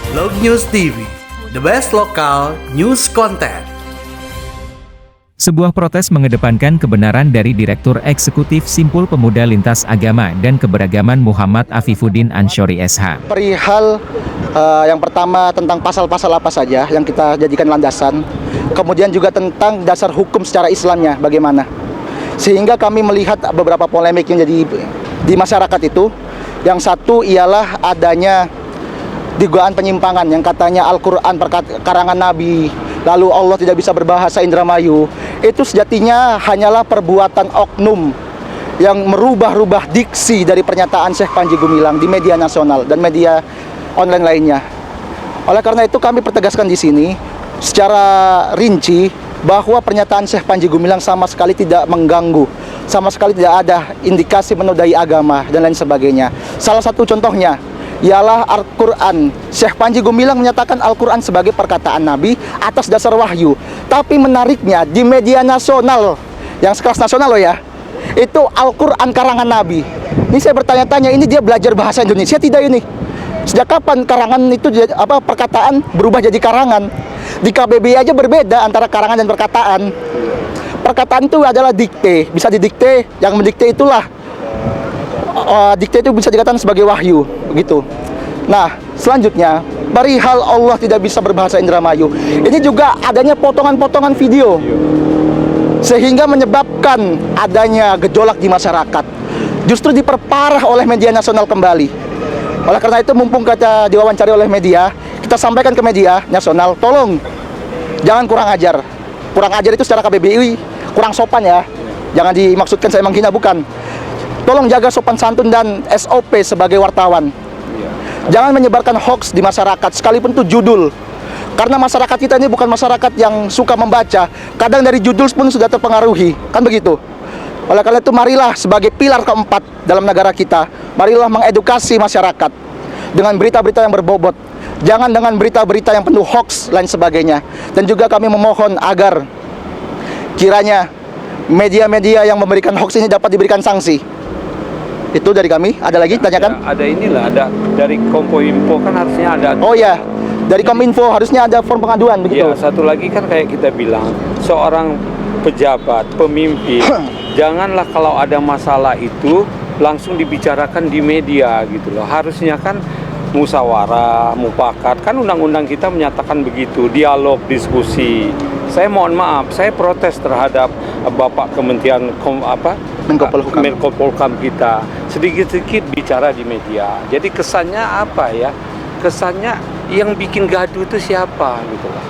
Log News TV, the best local news content. Sebuah protes mengedepankan kebenaran dari Direktur Eksekutif Simpul Pemuda Lintas Agama dan Keberagaman Muhammad Afifuddin Ansyori SH. Perihal yang pertama tentang pasal-pasal apa saja yang kita jadikan landasan, kemudian juga tentang dasar hukum secara Islamnya bagaimana. Sehingga kami melihat beberapa polemik yang jadi di masyarakat itu. Yang satu ialah adanya dugaan penyimpangan yang katanya Al-Quran karangan Nabi, lalu Allah tidak bisa berbahasa Indramayu. Itu sejatinya hanyalah perbuatan oknum yang merubah-rubah diksi dari pernyataan Syekh Panji Gumilang di media nasional dan media online lainnya. Oleh karena itu kami pertegaskan di sini secara rinci bahwa pernyataan Syekh Panji Gumilang sama sekali tidak mengganggu, sama sekali tidak ada indikasi menodai agama dan lain sebagainya. Salah satu contohnya ialah Al-Quran. Syekh Panji Gumilang menyatakan Al-Quran sebagai perkataan Nabi atas dasar wahyu. Tapi menariknya di media nasional, yang sekelas nasional loh ya, itu Al-Quran karangan Nabi. Ini saya bertanya-tanya, ini dia belajar bahasa Indonesia tidak ini? Sejak kapan karangan itu perkataan berubah jadi karangan? Di KBBI aja berbeda antara karangan dan perkataan. Perkataan itu adalah dikte, bisa didikte, yang mendikte itulah dikte itu bisa dikatakan sebagai wahyu, begitu. Nah, selanjutnya perihal Allah tidak bisa berbahasa Indramayu. Ini juga adanya potongan-potongan video sehingga menyebabkan adanya gejolak di masyarakat. Justru diperparah oleh media nasional kembali. Oleh karena itu mumpung kita diwawancari oleh media, kita sampaikan ke media nasional, tolong jangan kurang ajar. Kurang ajar itu secara KBBI kurang sopan ya. Jangan dimaksudkan saya menghina, bukan. Tolong jaga sopan santun dan SOP sebagai wartawan. Jangan menyebarkan hoax di masyarakat, sekalipun itu judul. Karena masyarakat kita ini bukan masyarakat yang suka membaca. Kadang dari judul pun sudah terpengaruhi, kan begitu. Oleh karena itu marilah sebagai pilar keempat dalam negara kita, marilah mengedukasi masyarakat dengan berita-berita yang berbobot. Jangan dengan berita-berita yang penuh hoax lain sebagainya. Dan juga kami memohon agar kiranya media-media yang memberikan hoax ini dapat diberikan sanksi. Itu dari kami. Ada lagi? Tanyakan. Ada inilah, ada dari Kominfo kan harusnya ada. Oh ya, dari Kominfo harusnya ada form pengaduan begitu. Ya, satu lagi kan kayak kita bilang, seorang pejabat, pemimpin, janganlah kalau ada masalah itu langsung dibicarakan di media gitu loh. Harusnya kan musyawarah, mufakat, kan undang-undang kita menyatakan begitu, dialog, diskusi. Saya mohon maaf, saya protes terhadap Bapak Kementerian Menko Polhukam kita sedikit-sedikit bicara di media. Jadi kesannya apa ya? Kesannya yang bikin gaduh itu siapa gitu loh.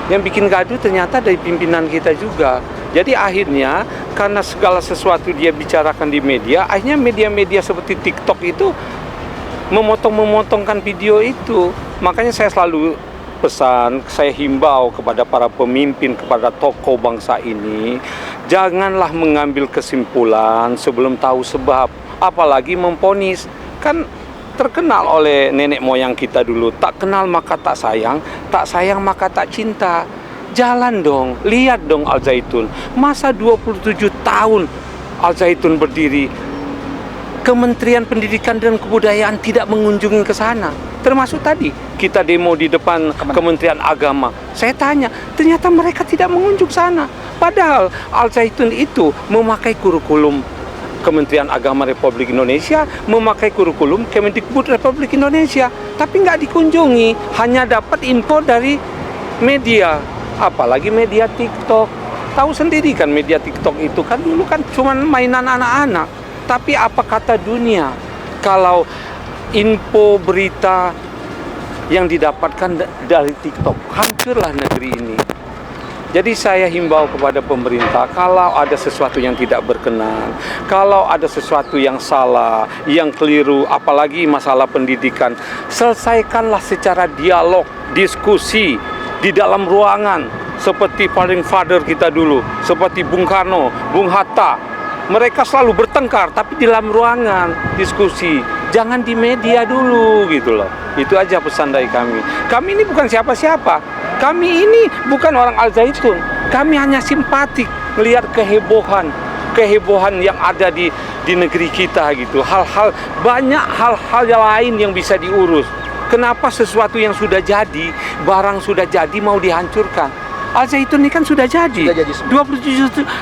Yang bikin gaduh ternyata dari pimpinan kita juga. Jadi akhirnya karena segala sesuatu dia bicarakan di media, akhirnya media-media seperti TikTok itu memotong-memotongkan video itu. Makanya saya selalu pesan, saya himbau kepada para pemimpin, kepada tokoh bangsa ini, janganlah mengambil kesimpulan sebelum tahu sebab, apalagi memponis. Kan terkenal oleh nenek moyang kita dulu, tak kenal maka tak sayang maka tak cinta. Jalan dong, lihat dong Al Zaitun. Masa 27 tahun Al Zaitun berdiri, Kementerian Pendidikan dan Kebudayaan tidak mengunjungi ke sana. Termasuk tadi kita demo di depan Kementerian Agama. Saya tanya, ternyata mereka tidak mengunjung sana. Padahal Al Zaitun itu memakai kurikulum Kementerian Agama Republik Indonesia, memakai kurikulum Kemendikbud Republik Indonesia, tapi nggak dikunjungi, hanya dapat info dari media, apalagi media TikTok. Tahu sendiri kan media TikTok itu kan dulu kan cuma mainan anak-anak. Tapi apa kata dunia kalau info berita yang didapatkan dari TikTok? Hancurlah negeri ini. Jadi saya himbau kepada pemerintah, kalau ada sesuatu yang tidak berkenan, kalau ada sesuatu yang salah, yang keliru, apalagi masalah pendidikan, selesaikanlah secara dialog, diskusi di dalam ruangan, seperti founding father kita dulu, seperti Bung Karno, Bung Hatta. Mereka selalu bertengkar, tapi di dalam ruangan diskusi, jangan di media dulu gitu loh. Itu aja pesan dari kami. Kami ini bukan siapa-siapa. Kami ini bukan orang Al Zaitun. Kami hanya simpatik melihat kehebohan yang ada di negeri kita gitu. Banyak hal-hal yang lain yang bisa diurus. Kenapa sesuatu yang sudah jadi, barang sudah jadi mau dihancurkan? Al Zaitun ini kan sudah jadi. Sudah jadi semua.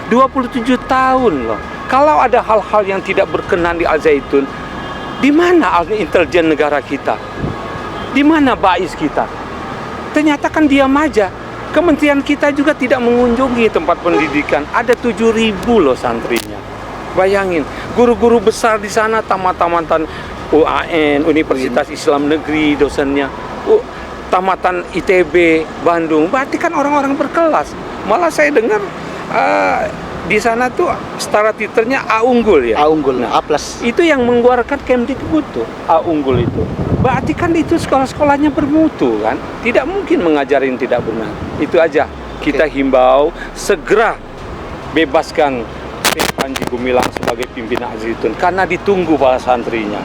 27 tahun loh. Kalau ada hal-hal yang tidak berkenan di Al Zaitun, di mana intelijen negara kita? Di mana bais kita? Ternyata kan diam aja. Kementerian kita juga tidak mengunjungi tempat pendidikan. Ada 7.000 loh santrinya. Bayangin, guru-guru besar di sana, tamatan UAN, Universitas Islam Negeri, dosennya, tamatan ITB, Bandung. Berarti kan orang-orang berkelas. Malah saya dengar di sana tuh setara titernya A unggul ya. A unggul, Nah, A plus. itu yang mengeluarkan Kemdikbud tuh, A unggul itu. Berarti kan itu sekolah-sekolahnya bermutu kan. Tidak mungkin mengajarin tidak benar. Itu aja. Kita himbau segera bebaskan Syekh Panji Gumilang sebagai pimpinan Al Zaitun karena ditunggu para santrinya.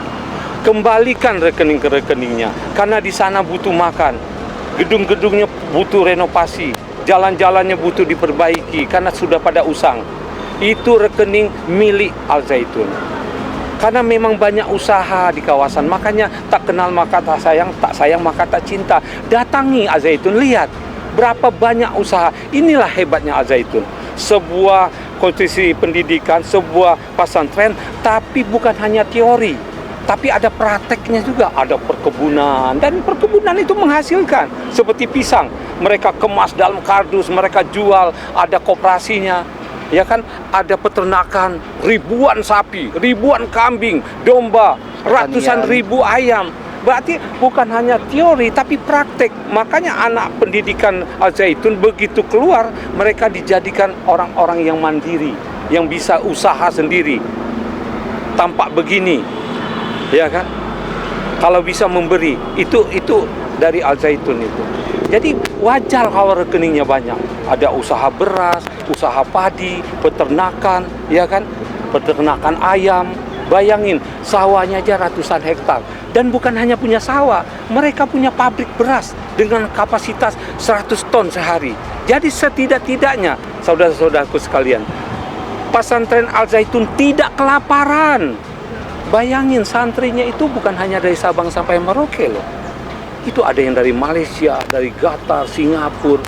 Kembalikan rekening ke rekeningnya karena di sana butuh makan. Gedung-gedungnya butuh renovasi, jalan-jalannya butuh diperbaiki karena sudah pada usang. Itu rekening milik Al Zaitun. Karena memang banyak usaha di kawasan, makanya tak kenal maka tak sayang maka tak cinta. Datangi Al Zaitun, lihat berapa banyak usaha. Inilah hebatnya Al Zaitun. Sebuah konstitusi pendidikan, sebuah pesantren, tapi bukan hanya teori, tapi ada prakteknya juga, ada perkebunan, dan perkebunan itu menghasilkan. Seperti pisang, mereka kemas dalam kardus, mereka jual, ada koperasinya. Ya kan, ada peternakan, ribuan sapi, ribuan kambing, domba, ratusan ribu ayam. Berarti bukan hanya teori tapi praktek. Makanya anak pendidikan Al Zaitun begitu keluar, mereka dijadikan orang-orang yang mandiri, yang bisa usaha sendiri. Tampak begini, ya kan? Kalau bisa memberi, itu dari Al Zaitun itu. Jadi wajar kalau rekeningnya banyak. Ada usaha beras, usaha padi, peternakan, ya kan? Peternakan ayam. Bayangin, sawahnya aja ratusan hektar. Dan bukan hanya punya sawah, mereka punya pabrik beras dengan kapasitas 100 ton sehari. Jadi setidak-tidaknya, saudara-saudaraku sekalian, pesantren Al Zaitun tidak kelaparan. Bayangin, santrinya itu bukan hanya dari Sabang sampai Merauke loh. Itu ada yang dari Malaysia, dari Qatar, Singapura.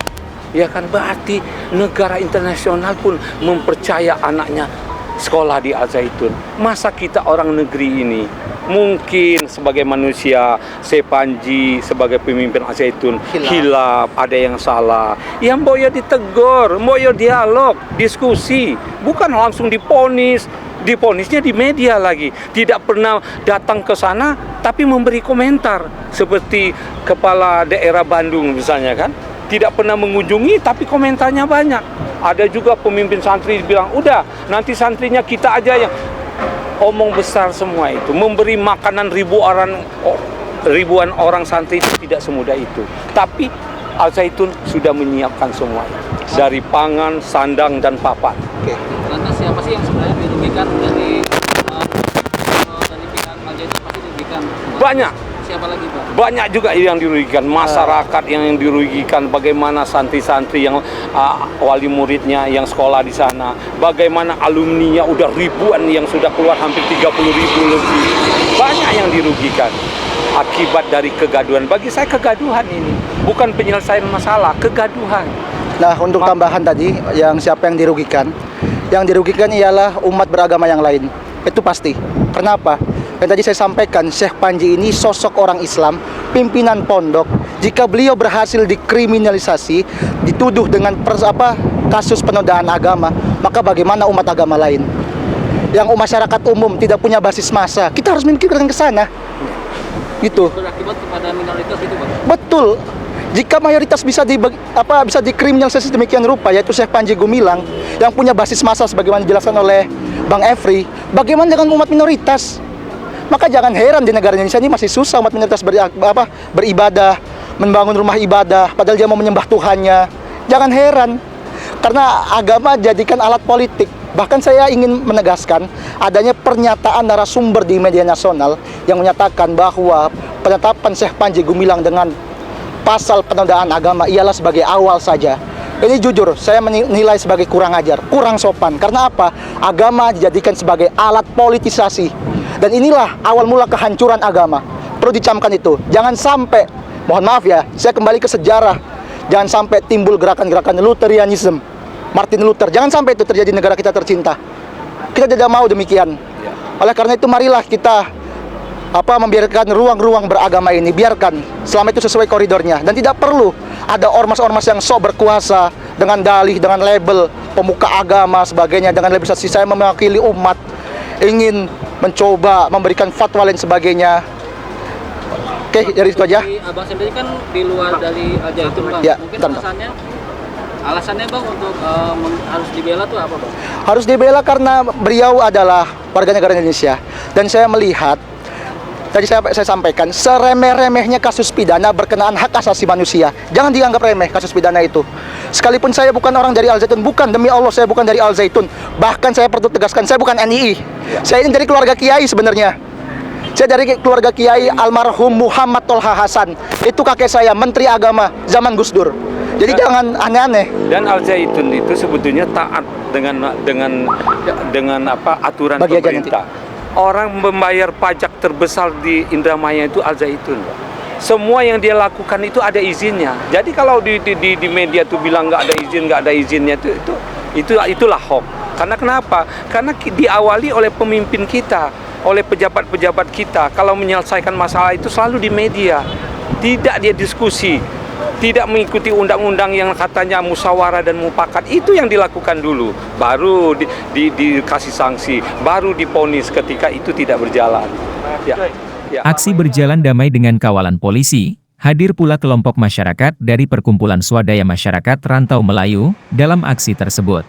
Ya kan, berarti negara internasional pun mempercaya anaknya sekolah di Al Zaitun. Masa kita orang negeri ini mungkin sebagai manusia, Syekh Panji sebagai pemimpin Al Zaitun hilaf, ada yang salah. Yang boyo ditegur, boyo dialog, diskusi, bukan langsung diponis. Diponisnya di media lagi, tidak pernah datang ke sana tapi memberi komentar seperti kepala daerah Bandung misalnya kan, tidak pernah mengunjungi tapi komentarnya banyak. Ada juga pemimpin santri bilang, udah nanti santrinya kita aja yang omong besar semua itu, memberi makanan ribuan orang santri itu tidak semudah itu. Tapi Al Zaitun sudah menyiapkan semua itu, dari pangan, sandang dan papan. Oke. Lantas siapa sih yang sebenarnya dirugikan dari pihak Al Zaitun? Pasti dirugikan. Banyak. Siapa lagi, Pak? Banyak juga yang dirugikan, masyarakat yang dirugikan, bagaimana santri-santri yang wali muridnya yang sekolah di sana, bagaimana alumninya udah ribuan yang sudah keluar, hampir 30.000 lebih. Banyak yang dirugikan akibat dari kegaduhan. Bagi saya kegaduhan ini bukan penyelesaian masalah, kegaduhan. Nah, untuk tambahan tadi, yang siapa yang dirugikan? Yang dirugikan ialah umat beragama yang lain. Itu pasti. Kenapa? Yang tadi saya sampaikan, Syekh Panji ini sosok orang Islam, pimpinan pondok. Jika beliau berhasil dikriminalisasi, dituduh dengan kasus penodaan agama, maka bagaimana umat agama lain? Yang masyarakat umum tidak punya basis massa, kita harus memikirkan ke sana. Gitu. Berakibat kepada minoritas itu, Pak? Betul. Jika mayoritas bisa dikriminalisasi demikian rupa, yaitu Syekh Panji Gumilang yang punya basis massa sebagaimana dijelaskan oleh Bang Efri, bagaimana dengan umat minoritas? Maka jangan heran di negara Indonesia ini masih susah umat minoritas beribadah, membangun rumah ibadah, padahal dia mau menyembah Tuhannya. Jangan heran, karena agama jadikan alat politik. Bahkan saya ingin menegaskan adanya pernyataan narasumber di media nasional yang menyatakan bahwa penetapan Syekh Panji Gumilang dengan pasal penodaan agama ialah sebagai awal saja. Ini jujur, saya menilai sebagai kurang ajar, kurang sopan. Karena apa? Agama dijadikan sebagai alat politisasi. Dan inilah awal mula kehancuran agama. perlu dicamkan itu. Jangan sampai, mohon maaf ya, saya kembali ke sejarah. Jangan sampai timbul gerakan-gerakan Lutherianism, Martin Luther. Jangan sampai itu terjadi di negara kita tercinta. Kita tidak mau demikian. Oleh karena itu marilah kita membiarkan ruang-ruang beragama ini, biarkan selama itu sesuai koridornya, dan tidak perlu ada ormas-ormas yang sok berkuasa dengan dalih, dengan label pemuka agama sebagainya, dengan label saya mewakili umat, ingin mencoba memberikan fatwa dan sebagainya. Oke, dari itu aja. Abang sendiri kan di luar dari Al Zaitun, Bang. Ya, Mungkin bentar. alasannya Bang untuk harus dibela tuh apa, Bang? Harus dibela karena beliau adalah warga negara Indonesia, dan saya melihat tadi saya sampaikan, seremeh-remehnya kasus pidana berkenaan hak asasi manusia. Jangan dianggap remeh kasus pidana itu. Sekalipun saya bukan orang dari Al Zaitun, bukan, demi Allah saya bukan dari Al Zaitun. Bahkan saya perlu tegaskan, saya bukan NII. Saya ini dari keluarga Kiai sebenarnya. Saya dari keluarga Kiai almarhum Muhammad Tolha Hasan. Itu kakek saya, Menteri Agama zaman Gus Dur. Jadi jangan aneh-aneh. Dan Al Zaitun itu sebetulnya taat dengan aturan Bagi aja pemerintah. Orang membayar pajak terbesar di Indramayu itu Al Zaitun. Semua yang dia lakukan itu ada izinnya. Jadi kalau di media tuh bilang nggak ada izinnya itulah hoax. Karena kenapa? Karena diawali oleh pemimpin kita, oleh pejabat-pejabat kita. Kalau menyelesaikan masalah itu selalu di media, tidak dia diskusi, tidak mengikuti undang-undang yang katanya musyawarah dan mufakat. Itu yang dilakukan dulu, baru dikasih sanksi, baru diponis ketika itu tidak berjalan. Ya. Aksi berjalan damai dengan kawalan polisi. Hadir pula kelompok masyarakat dari Perkumpulan Swadaya Masyarakat Rantau Melayu dalam aksi tersebut.